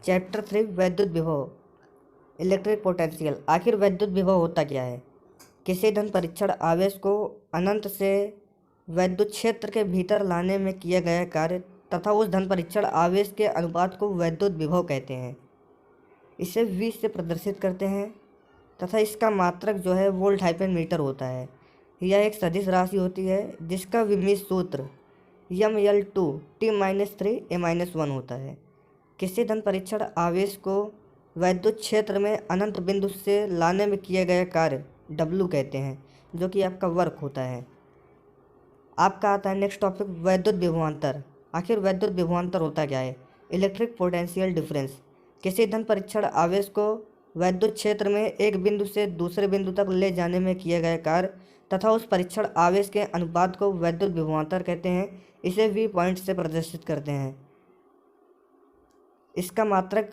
Chapter 3 वैद्युत विभव electric potential. आखिर वैद्युत विभव होता क्या है? किसी धन परीक्षण आवेश को अनंत से वैद्युत क्षेत्र के भीतर लाने में किया गया कार्य तथा उस धन परीक्षण आवेश के अनुपात को वैद्युत विभव कहते हैं। इसे V से प्रदर्शित करते हैं तथा इसका मात्रक जो है वोल्ट हाइफन मीटर होता है। यह एक सदिश राशि होती है जिसका विमीय सूत्र mL2T-3A-1 होता है। किसी धन परीक्षण आवेश को वैद्युत क्षेत्र में अनंत बिंदु से लाने में किया गया कार्य W कहते हैं, जो कि आपका वर्क होता है। आपका आता है नेक्स्ट टॉपिक वैद्युत विभवांतर। आखिर वैद्युत विभवांतर होता क्या है? Electric potential difference. किसी धन परीक्षण आवेश को वैद्युत क्षेत्र में एक बिंदु से दूसरे बिंदु तक ले जाने में किया गया कार्य तथा उस परीक्षण आवेश के अनुपात को वैद्युत विभवांतर कहते हैं। इसे V पॉइंट से प्रदर्शित करते हैं। इसका मात्रक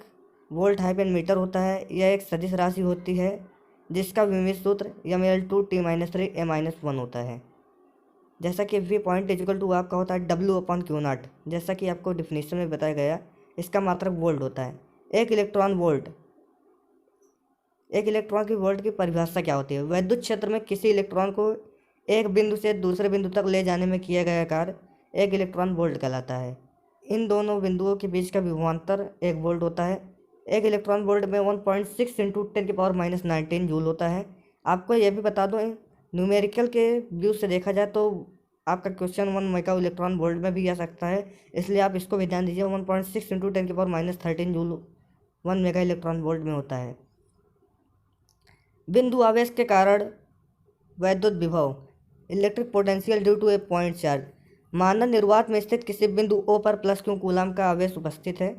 वोल्ट हाइफन मीटर होता है। यह एक सदिश राशि होती है जिसका विमीय सूत्र mL2T-3A-1 होता है। जैसा कि V पॉइंट इक्वल टू आपका होता है W/Q0, जैसा कि आपको डिफिनीशन में बताया गया। इसका मात्रक वोल्ट होता है। एक इलेक्ट्रॉन की वोल्ट की परिभाषा क्या होती है? वैद्युत क्षेत्र में किसी इलेक्ट्रॉन को एक बिंदु से दूसरे बिंदु तक ले जाने में किया गया कार्य एक इलेक्ट्रॉन वोल्ट कहलाता है। इन दोनों बिंदुओं के बीच का विभवांतर 1 वोल्ट होता है। एक इलेक्ट्रॉन वोल्ट में 1.6 × 10⁻⁻19 जूल होता है। आपको यह भी बता दो, न्यूमेरिकल के व्यू से देखा जाए तो आपका क्वेश्चन 1 मेगा इलेक्ट्रॉन वोल्ट में भी आ सकता है, इसलिए आप इसको भी ध्यान दीजिए। 1.6 × 10⁻⁻13 जूल 1 मेगा इलेक्ट्रॉन वोल्ट में होता है। बिंदु आवेश के कारण वैद्युत विभव electric potential due to a point charge. माना निर्वात में स्थित किसी बिंदु O पर +Q कूलाम का आवेश उपस्थित है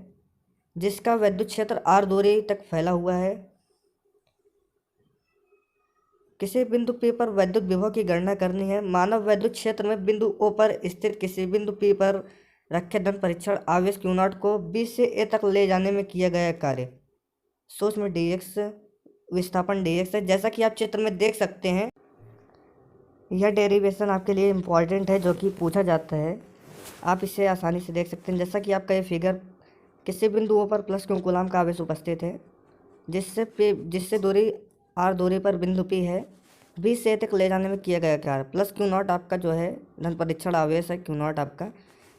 जिसका वैद्युत क्षेत्र R दूरी तक फैला हुआ है। किसी बिंदु P पर वैद्युत विभव की गणना करनी है। मानव वैद्युत क्षेत्र में बिंदु O पर स्थित किसी बिंदु P पर रखे धन परीक्षण आवेश Q0 को B से A तक ले जाने में किया गया कार्य सूक्ष्म dx विस्थापन dx है। जैसा कि आप चित्र में देख सकते हैं, यह डेरिवेशन आपके लिए इम्पॉर्टेंट है जो कि पूछा जाता है। आप इसे आसानी से देख सकते हैं। जैसा कि आपका ये फिगर, किसी बिंदु O पर +Q कूलाम का आवेश उपस्थित है जिससे दूरी R दूरी पर बिंदु P है। B से A तक ले जाने में किया गया कार्य +Q0 आपका जो है धन परीक्षण आवेश है। Q0 आपका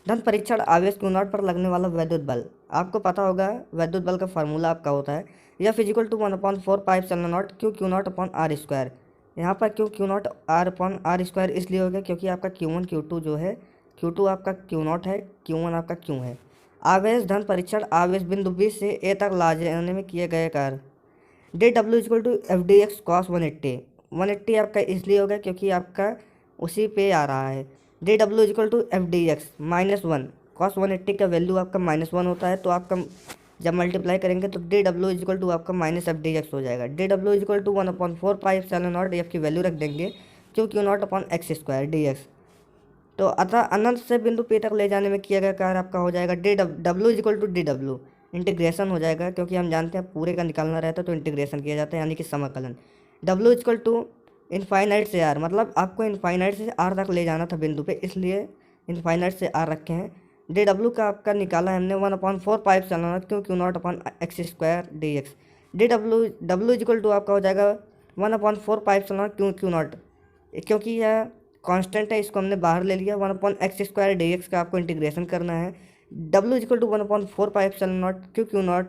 धन परीक्षण आवेश Q0 पर लगने वाला वैद्युत बल। आपको पता होगा वैद्युत बल का फार्मूला आपका होता है F = 1/4πε0 Q/r²। यहाँ पर Q0 r/r² इसलिए हो गया क्योंकि आपका Q1 Q2 जो है, Q2 आपका Q0 है, Q1 आपका Q है। आवेश धन परीक्षण आवेश बिंदु B से A तक ला जाने में किया गया कार्य dW = FDX cos 180 आपका इसलिए होगा क्योंकि आपका उसी पे आ रहा है। dW = FDX -1 cos 180 का वैल्यू आपका -1 होता है, तो आपका जब मल्टीप्लाई करेंगे तो dW = आपका -FDX हो जाएगा। dW = 1/4πε0 F की वैल्यू रख देंगे Q0/x² dx। तो अतः अनंत से बिंदु P तक ले जाने में किया गया कार्य आपका हो जाएगा W = dW। इंटीग्रेशन हो जाएगा क्योंकि हम जानते हैं पूरे का निकालना रहता है तो इंटीग्रेशन किया जाता है, यानी कि समाकलन। W = इनफाइनाइट से R, मतलब आपको इनफाइनाइट से R तक ले जाना था बिंदु पे, इसलिए इनफाइनाइट से R रखे हैं। dW का आपका निकाला हमने 1/4πε0 Q0/x² dx। W = आपका हो जाएगा 1/4πε0 Q0, क्योंकि यह कांस्टेंट है, इसको हमने बाहर ले लिया। 1/x² dx का आपको इंटीग्रेशन करना है। W = 1/4πε0 Q0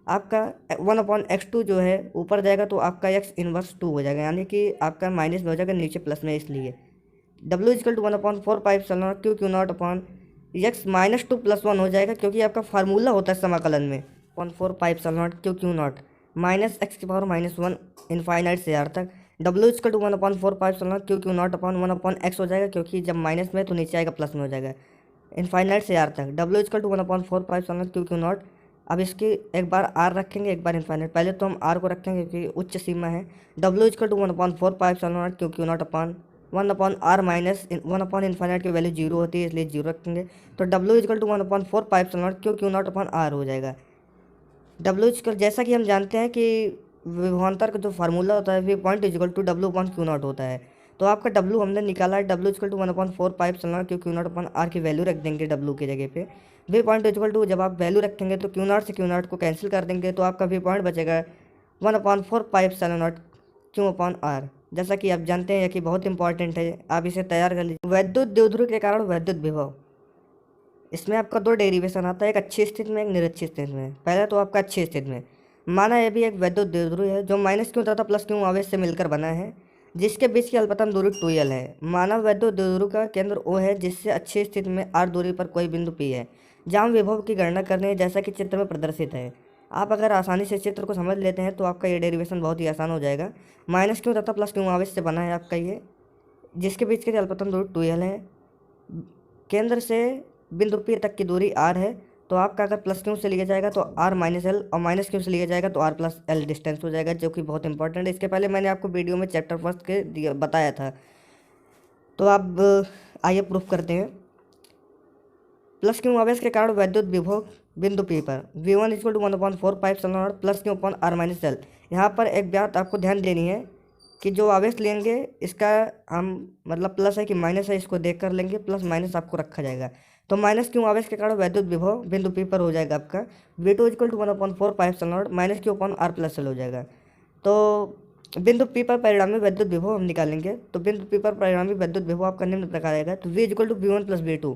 आपका 1/x2 जो है ऊपर जाएगा तो आपका x इनवर्स 2 हो जाएगा, यानी कि आपका माइनस में हो जाएगा, नीचे प्लस में, इसलिए W = 1/4πε0 Q0/x -2 + 1 हो जाएगा क्योंकि आपका फार्मूला होता है समाकलन में 1/4πε0 Q0 -x⁻−1 इनफाइनाइट से R तक। W = 1/4πε0 Q0/1/x हो जाएगा क्योंकि जब माइनस में तो नीचे आएगा प्लस में हो जाएगा, इनफाइनाइट से R तक। W = 1/4πε0 Q0। अब इसकी एक बार R रखेंगे, एक बार इनफाइनाइट। पहले तो हम R को रखेंगे क्योंकि उच्च सीमा है। W = 1/4πε0 Q0/1/r -1/∞ की वैल्यू 0 होती है, इसलिए 0 रखेंगे। तो W = 1/4πε0 Q0/r हो जाएगा। जैसा कि हम जानते हैं कि विभवांतर का जो फार्मूला होता है V पॉइंट = W/Q0 होता है, तो आपका डब्लू हमने निकाला है, डब्लू इक्वल टू 1/4 पाइप चलना, क्यों क्यू नॉट अपन आर की वैल्यू रख देंगे डब्लू की जगह पे। वी पॉइंट इक्वल टू जब आप वैल्यू रखेंगे तो क्यू नॉट से क्यू नॉट को कैंसिल कर देंगे, तो आपका वी पॉइंट बचेगा 1/4 pi epsilon naught q upon r. जैसा कि आप जानते हैं कि बहुत इंपॉर्टेंट है, आप इसे तैयार कर लीजिए। वैद्युत द्विध्रुव के कारण वैद्युत विभव, इसमें आपका दो डेरिवेशन आता है, एक अच्छी स्थिति में, एक निरक्षी स्थिति में। पहले तो आपका अच्छी स्थिति में, माना यह भी एक वैद्युत द्विध्रुव है जो माइनस क्यू तथा प्लस क्यू आवेश से मिलकर बना है, जिसके बीच की अल्पतम दूरी 2l है। मानव वैद्युत द्विध्रुव का केंद्र O है, जिससे अच्छी स्थिति में r दूरी पर कोई बिंदु P है, जहाँ विभव की गणना करनी है, जैसा कि चित्र में प्रदर्शित है। आप अगर आसानी से चित्र को समझ लेते हैं तो आपका ये डेरिवेशन बहुत ही आसान हो जाएगा। माइनस क्यू तथा प्लस क्यू आवेश से बना है आपका ये, जिसके बीच की अल्पतम दूरी 2l है, केंद्र से बिंदु P तक की दूरी r है। तो आपका अगर प्लस क्यू से लिया जाएगा तो r माइनस एल, और माइनस क्यू से लिया जाएगा तो r प्लस एल डिस्टेंस हो जाएगा, जो कि बहुत इंपॉर्टेंट है। इसके पहले मैंने आपको वीडियो में चैप्टर फर्स्ट के बताया था, तो आप आइए प्रूफ करते हैं। प्लस क्यू आवेश के कारण वैद्युत विभव बिंदु P पर V1 equal to 1/4 pi epsilon naught plus q upon r minus l. यहाँ पर एक बात आपको ध्यान देनी है कि जो आवेश लेंगे इसका हम मतलब प्लस है कि माइनस है, इसको देख कर लेंगे, प्लस माइनस आपको रखा जाएगा। तो माइनस क्यू आवेश के कारण वैद्युत विभव बिंदु P पर हो जाएगा आपका V2 equal to 1/4 pi epsilon naught minus q upon r plus l हो जाएगा। तो बिंदु P पर परिणामी वैद्युत विभव हम निकालेंगे, तो बिंदु P पर परिणामी वैद्युत विभव आपका निम्न प्रकार आएगा। तो V equal to V1 plus V2,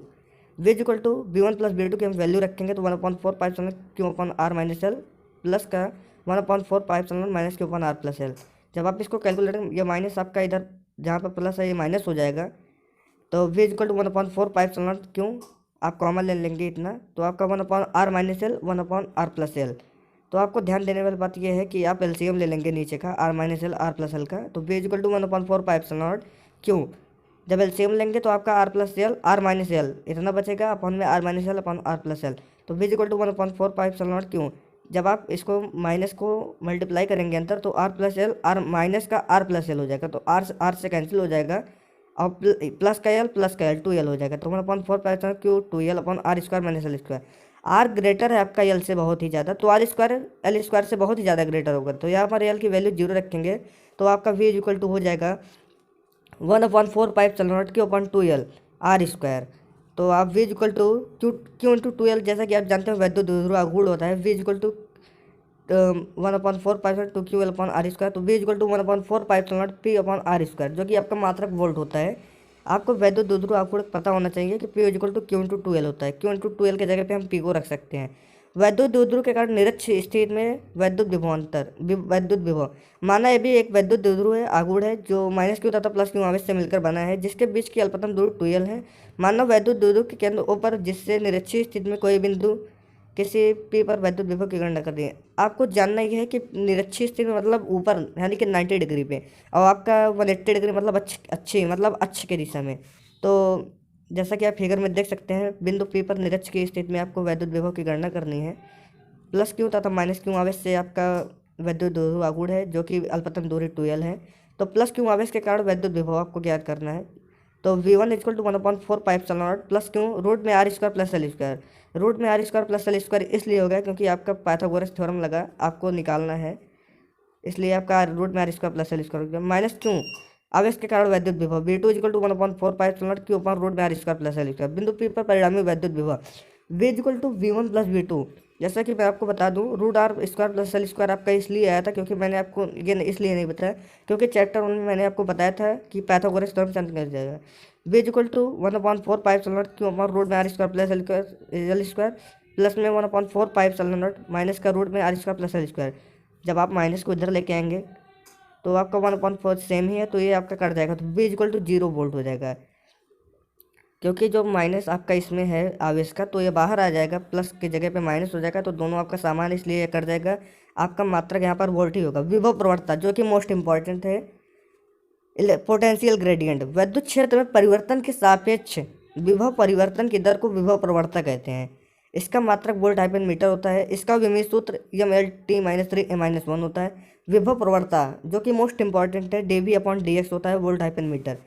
V equal to V1 plus V2 की हम वैल्यू रखेंगे तो 1/4 pi epsilon q upon r minus l plus का 1/4 pi epsilon minus q upon r plus l. जब आप इसको कैलकुलेट, ये माइनस आपका इधर जहाँ पर प्लस है ये माइनस हो जाएगा, तो V equal to 1/4 pi epsilon क्यों आप कॉमन ले लेंगे इतना, तो आपका 1/r minus L 1/r plus l. तो आपको ध्यान देने वाली बात यह है कि आप एलसीएम ले लेंगे नीचे का r minus l r plus l का, तो V equal to 1/4 pi epsilon क्यों जब एलसीएम लेंगे तो आपका r plus l r minus l इतना बचेगा अपॉन में r minus l upon r plus l. तो V equal to 1/4 pi epsilon क्यों जब आप इसको माइनस को मल्टीप्लाई करेंगे अंदर तो r plus l r minus का r प्लस एल हो जाएगा, तो r से कैंसिल हो जाएगा और प्लस का एल 2l हो जाएगा। तो 1/4 pi epsilon q 2l upon r square minus l square. R greater है आपका एल से बहुत ही ज़्यादा, तो आर स्क्वायर एल स्क्वायर से बहुत ही ज़्यादा ग्रेटर होगा, तो यहाँ पर एल की वैल्यू 0 रखेंगे तो आपका V इक्वल टू हो जाएगा 1/4 pi epsilon naught q upon 2l r square. तो आप V equal to q into 2l, जैसा कि आप जानते हो वैद्युत द्विध्रुव आघूर्ण होता है, V equal to 1/4 pi two q l upon r square. तो V equal to 1/4 pi epsilon naught P upon r square, जो कि आपका मात्रक वोल्ट होता है। आपको वैद्युत द्विध्रुव आपको पता होना चाहिए कि P equal to q into 2l होता है, क्यू इंटू 2l के जगह पे हम P को रख सकते हैं। वैद्युत द्विध्रुव के कारण निरक्ष स्थिति में वैद्युत विभवांतर वैद्युत विभव, माना यह भी एक वैद्युत द्विध्रुव है आघूर्ण है जो माइनस क्यू तथा प्लस क्यू आवेश से मिलकर बना है, जिसके बीच की अल्पतम दूरी 2l है। मानव वैद्युत द्विध्रुव के केंद्र O पर, जिससे निरक्षीय स्थिति में कोई बिंदु किसी P पर वैद्युत विभव की गणना कर दी है। आपको जानना यह है कि निरक्षीय स्थिति में मतलब ऊपर यानी कि 90 डिग्री पे, और आपका 180 डिग्री मतलब अच्छी मतलब अक्ष के दिशा में। तो जैसा कि आप फिगर में देख सकते हैं, बिंदु P पर निरक्ष की स्थिति में आपको वैद्युत विभव की गणना करनी है। प्लस क्यू तथा माइनस क्यू आवेश से आपका वैद्युत द्विध्रुव आघूर्ण है जो कि अल्पतम दूरी 2l है। तो प्लस क्यू आवेश के कारण वैद्युत विभव आपको ज्ञात करना है। तो V1 equal to 1/4 pi epsilon naught plus q root में r square plus l square. Root में r square plus l square इसलिए हो गया क्योंकि आपका पाइथागोरस थ्योरम लगा आपको निकालना है, इसलिए आपका रूट में r square plus l square हो गया। माइनस क्यू आवेश के कारण वैद्युत विभव V2 equal to 1/4 pi epsilon naught q upon root में r square plus l square. बिंदु P पर परिणामी वैद्युत विभव V equal to V1 plus V2। जैसा कि मैं आपको बता दूं, root r square plus l square आपका इसलिए आया था क्योंकि मैंने आपको ये इसलिए नहीं बताया क्योंकि चैप्टर 1 में मैंने आपको बताया था कि पाइथागोरस थ्योरम चंद कर जाएगा। V equal to 1/4 pi epsilon naught q upon root में r square plus l square plus में 1/4 पाइप सेवन नॉट माइनस का रूट में r square plus l square. जब आप माइनस को इधर लेके आएंगे तो आपका 1/4 सेम ही है, तो ये आपका कट जाएगा, तो V इक्वल टू 0 वोल्ट हो जाएगा। क्योंकि जो माइनस आपका इसमें है आवेश का, तो ये बाहर आ जाएगा, प्लस की जगह पे माइनस हो जाएगा, तो दोनों आपका सामान इसलिए ये कट जाएगा। आपका मात्रक यहाँ पर वोल्ट ही होगा। विभव प्रवणता जो कि मोस्ट इंपॉर्टेंट है, पोटेंशियल ग्रेडियंट, विद्युत क्षेत्र में परिवर्तन के सापेक्ष विभव परिवर्तन की दर को विभव प्रवणता कहते हैं। इसका मात्रक वोल्ट हाइफन मीटर होता है। इसका विमीय सूत्र m/t-3a-1 होता है। विभव प्रवणता जो कि मोस्ट इंपॉर्टेंट है, dV/dx होता है वोल्ट हाइफन मीटर।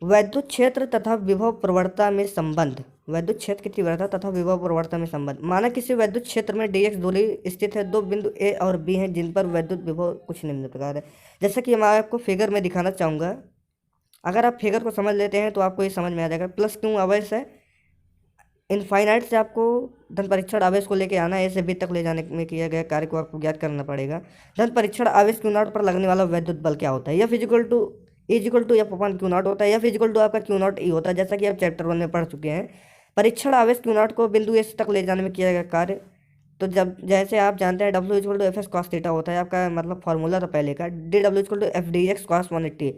वैद्युत क्षेत्र तथा विभव प्रवणता में संबंध, वैद्युत क्षेत्र की तीव्रता तथा विभव प्रवणता में संबंध। माना किसी वैद्युत क्षेत्र में dx दूरी स्थित है, दो बिंदु A और B हैं जिन पर वैद्युत विभव कुछ निम्न प्रकार है। जैसा कि मैं आपको फिगर में दिखाना चाहूँगा, अगर आप फिगर को समझ लेते हैं तो आपको ये समझ में आ जाएगा। प्लस क्यू आवेश है, इनफाइनाइट से आपको धन परीक्षण आवेश को लेके आना है, ए से बी तक ले जाने में किया गया कार्य को आपको ज्ञात करना पड़ेगा। धन परीक्षण आवेश क्यू नॉट पर लगने वाला वैद्युत बल क्या होता है? या physical to equal to f upon Q not होता है, या फिजिकल टू आपका क्यू नॉट ई होता है, जैसा कि आप चैप्टर 1 में पढ़ चुके हैं। परीक्षण आवेश क्यू नॉट को बिंदु एस तक ले जाने में किया गया कार्य, तो जब जैसे आप जानते हैं डब्ल्यू equal to f s cos theta होता है आपका, मतलब फॉर्मूला था पहले का, डी डब्ल्यू equal to f d x cos 180।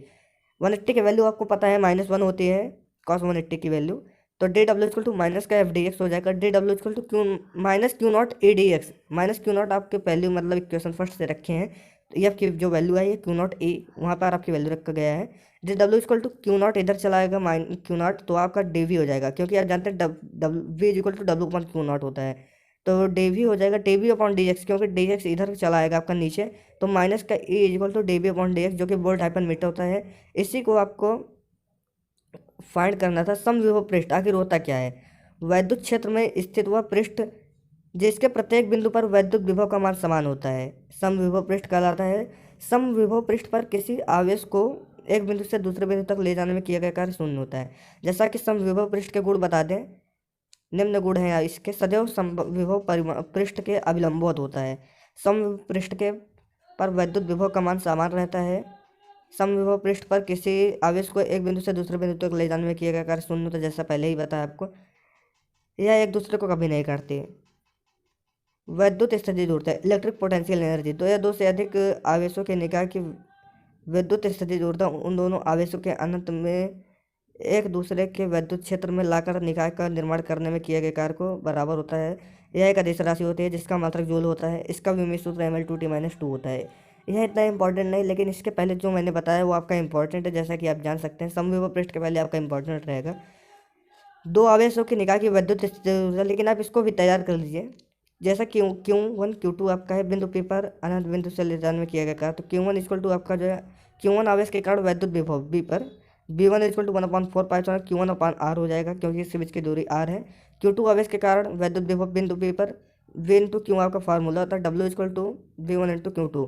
180 की वैल्यू आपको पता है -1 होती है कॉस 180 की वैल्यू, तो डी डब्ल्यू इक्वल टू माइनस का एफ डी एक्स हो जाएगा, डी डब्ल्यू equal to q minus q naught e d x. Minus q naught आपके वैल्यू मतलब इक्वेशन फर्स्ट से रखे हैं, तो ये आपकी जो वैल्यू है ये क्यू नॉट ए वहाँ पर आपकी वैल्यू रखा गया है। डी डब्ल्यू इक्वल टू क्यू नॉट इधर चला आएगा माइन क्यू नॉट, तो आपका डी वी हो जाएगा, क्योंकि आप जानते हैं W V equal to W upon Q not होता है, तो डी वी हो जाएगा D V upon D X, क्योंकि डी एक्स इधर चला आएगा आपका नीचे, तो माइनस का E equal to D V upon D X, जो कि वोल्ट हाइपन मीटर होता है। इसी को आपको फाइंड करना था। समविभव पृष्ठ आखिर होता क्या है? वैद्युत क्षेत्र में स्थित वह पृष्ठ जिसके प्रत्येक बिंदु पर वैद्युत विभव का मान समान होता है, समविभव पृष्ठ कहलाता है। समविभव पृष्ठ पर किसी आवेश को एक बिंदु से दूसरे बिंदु तक ले जाने में किया गया कार्य शून्य होता है। जैसा कि समविभव पृष्ठ के गुण बता दें, निम्न गुण हैं इसके। सदैव समविभव पृष्ठ के अभिलंबवत होता है। समविभव पृष्ठ के पर वैद्युत विभव का मान समान रहता है। समविभव पृष्ठ पर किसी आवेश को एक बिंदु से दूसरे बिंदु तक ले जाने में किया गया कार्य शून्य होता है, जैसा पहले ही बताया आपको। यह एक दूसरे को कभी नहीं काटते। वैद्युत स्थिति ऊर्जा इलेक्ट्रिक पोटेंशियल एनर्जी, तो यह दो से अधिक आवेशों के निकाय की विद्युत स्थिति ऊर्जा उन दोनों आवेशों के अनंत में एक दूसरे के वैद्युत क्षेत्र में लाकर निकाय का निर्माण करने में किए गए कार्य को बराबर होता है। यह एक अदिश राशि होती है जिसका मात्रक जूल होता है। इसका विमेय सूत्र ml2t-2 होता है। यह इतना इंपॉर्टेंट नहीं, लेकिन इसके पहले जो मैंने बताया वो आपका इंपॉर्टेंट है, जैसा कि आप जान सकते हैं। समविभव पृष्ठ के पहले आपका इंपॉर्टेंट रहेगा दो आवेशों की निकाय की वैद्युत स्थिति ऊर्जा, लेकिन आप इसको भी तैयार कर लीजिए। जैसा Q1 Q2 आपका है बिंदु P पर अनंत बिंदु से ले जाने में किया गया कार्य, तो Q1 इक्वल टू आपका जो है Q1 आवेश के कारण वैद्युत विभव B पर B1 equal to 1/4 pi Q1 upon R हो जाएगा, क्योंकि इसके बीच की दूरी R है। Q2 आवेश के कारण वैद्युत विभव बिंदु P पर V इंटू क्यू आपका फार्मूला होता है W equal to V1 into Q2।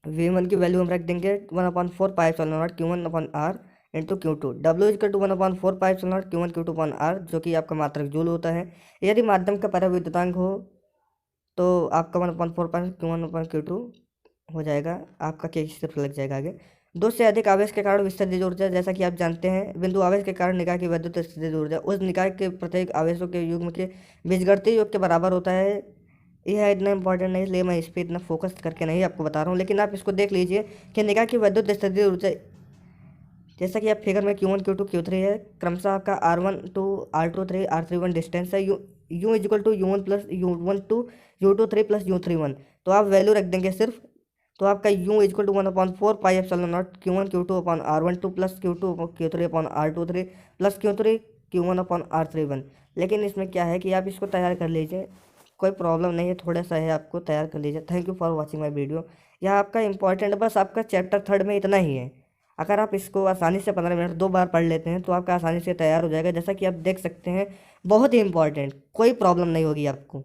V1 की वैल्यू हम रख देंगे 1/4 pi Q1 upon R into Q2। W equal to 1/4 pi Q1 Q2 upon R, जो कि आपका मात्रक जूल होता है। यदि माध्यम का पराविद्युतांक हो तो आपका 1/4 पाई Q1 अपन Q2 हो जाएगा, आपका के सिर्फ लग जाएगा आगे। दो से अधिक आवेश के कारण विस्तारित ऊर्जा, जैसा कि आप जानते हैं बिंदु आवेश के कारण निकाय की वैद्युत स्थितिज ऊर्जा उस निकाय के प्रत्येक आवेशों के युग्म के बीजगणितीय योग के बराबर होता है। यह इतना इंपॉर्टेंट नहीं, इसलिए मैं इस पर इतना फोकस करके नहीं आपको बता रहा हूँ, लेकिन आप इसको देख लीजिए कि निकाय की वैद्युत स्थितिज ऊर्जा, जैसा कि आप फिगर में Q1 Q2 Q3 है, क्रमशः आपका R1 to R2 R31 distance है। U equal to U1 plus U1 to U2 3 plus U31, तो आप वैल्यू रख देंगे सिर्फ, तो आपका U equal to 1/4 pi epsilon naught Q1 Q2 upon R12 plus Q2 Q3 upon R23 plus Q3 Q1 upon R31। लेकिन इसमें क्या है कि आप इसको तैयार कर लीजिए, कोई प्रॉब्लम नहीं है, थोड़ा सा है, आपको तैयार कर लीजिए। Thank you for watching my video. यह आपका इंपॉर्टेंट बस आपका चैप्टर 3 में इतना ही है। अगर आप इसको आसानी से 15 मिनट 2 बार पढ़ लेते हैं तो आपका आसानी से तैयार हो जाएगा, जैसा कि आप देख सकते हैं। बहुत ही इंपॉर्टेंट, कोई प्रॉब्लम नहीं होगी आपको।